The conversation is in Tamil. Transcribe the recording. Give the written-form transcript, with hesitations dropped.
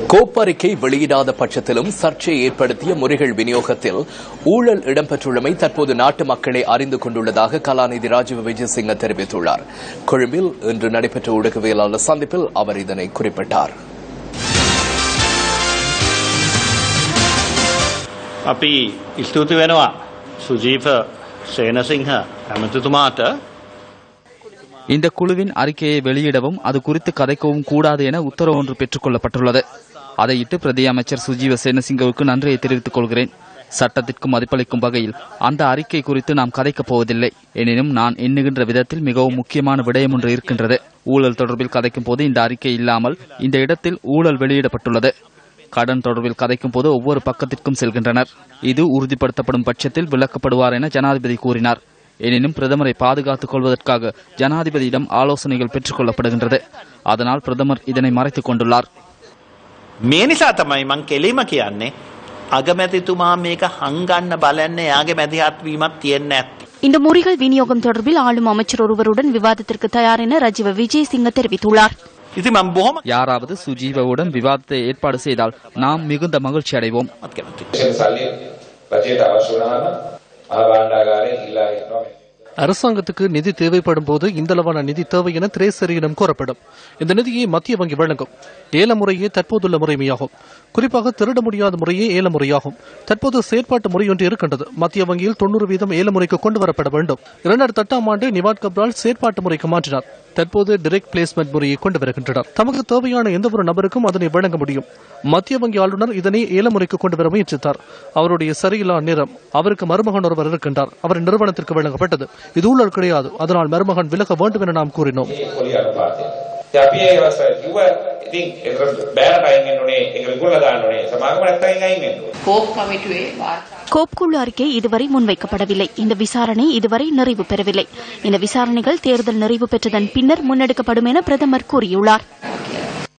கோப்பறிக்கை வெளியிடாத பட்சத்திலும் சர்ச்சை ஏற்படுத்திய முறைகள் விநியோகத்தில் ஊழல் இடம்பெற்றுள்ளமை தற்போது நாட்டு மக்களை அறிந்து கொண்டுள்ளதாக கலாநிதி ராஜீவ் விஜயசிங்க தெரிவித்துள்ளார். கொழும்பில் இன்று நடைபெற்ற ஊடகவியலாளர் சந்திப்பில் அவர் இதனை குறிப்பிட்டார். අපි ස්තුති වෙනවා සුජීව සේනසිංහ ඇමතිතුමාට. இந்த குழுவின் அறிக்கையை வெளியிடவும் அது குறித்து கதைக்கவும் கூடாது என உத்தரவு ஒன்று பெற்றுக் கொள்ளப்பட்டுள்ளது. அதையிட்டு பிரதி அமைச்சர் சுஜீவ சேனசிங்கவுக்கு நன்றியை தெரிவித்துக் கொள்கிறேன். சட்டத்திற்கு மதிப்பளிக்கும் வகையில் அந்த அறிக்கை குறித்து நாம் கதைக்கப் போவதில்லை. எனினும் நான் எண்ணுகின்ற விதத்தில் மிகவும் முக்கியமான விடயம் ஒன்று இருக்கின்றது. ஊழல் தொடர்பில் கதைக்கும் போது இந்த அறிக்கை இல்லாமல் இந்த இடத்தில் ஊழல் வெளியிடப்பட்டுள்ளது. கடன் தொடர்பில் கதைக்கும் போது ஒவ்வொரு பக்கத்திற்கும் செல்கின்றனர். இது உறுதிப்படுத்தப்படும் பட்சத்தில் விலக்கப்படுவார் என ஜனாதிபதி கூறினார். எனினும் பிரதமரை பாதுகாத்துக் கொள்வதற்காக ஜனாதிபதியிடம் ஆலோசனைகள் பெற்றுக் கொள்ளப்படுகின்றது. அதனால் பிரதமர் இதனை மறைத்துக் கொண்டுள்ளார். මේ නිසා තමයි මං කෙලිම කියන්නේ අගමැතිතුමා මේක හංගන්න බලන්නේ යාගේ මැදිහත් වීමක් තියෙන්නේ නැත්තේ. இந்த முறைகள் விநியோகம் தொடர்பில் ஆளும் அமைச்சர் ஒருவருடன் விவாதத்திற்கு தயார் என ராஜீவ் விஜயசிங்க தெரிவித்துள்ளார். யாராவது சுஜீவவுடன் விவாதத்தை ஏற்பாடு செய்தால் நாம் மிகுந்த மகிழ்ச்சி அடைவோம். அரசாங்கத்துக்கு நிதி தேவைப்படும் போது இந்தளவான நிதி தேவை என திரேசரியிடம் கோரப்படும். இந்த நிதியை மத்திய வங்கி வழங்கும். ஏல முறையே தற்போதுள்ள முறைமையாகும். குறிப்பாக திருட முடியாத முறையே ஏல முறையாகும். தற்போது செயற்பாட்டு முறை ஒன்று இருக்கின்றது. மத்திய வங்கியில் 90% ஏல முறைக்கு கொண்டு வரப்பட வேண்டும். 2008ஆம் ஆண்டு நிவாட் கப்ரால் செயற்பாட்டு முறைக்கு மாற்றினார். தற்போது டைரக்ட் பிளேஸ்மெண்ட் முறையை கொண்டு வருகின்றனர். தமக்கு தேவையான எந்த ஒரு நபருக்கும் அதனை வழங்க முடியும். மத்திய வங்கி ஆளுநர் இதனை ஏல முறைக்கு கொண்டு வர முயற்சித்தார். அவருடைய சரியில்லா நேரம். அவருக்கு மருமகன் ஒருவர் இருக்கின்றார். அவர் நிறுவனத்திற்கு வழங்கப்பட்டது. இது ஊழல் கிடையாது. அதனால் மருமகன் விலக வேண்டும் என நாம் கூறினோம். கோப் குழு அறிக்கை இதுவரை முன்வைக்கப்படவில்லை. இந்த விசாரணை இதுவரை நிறைவு பெறவில்லை. இந்த விசாரணைகள் தேர்தல் நிறைவு பெற்றதன் பின்னர் முன்னெடுக்கப்படும் என பிரதமர் கூறியுள்ளார்.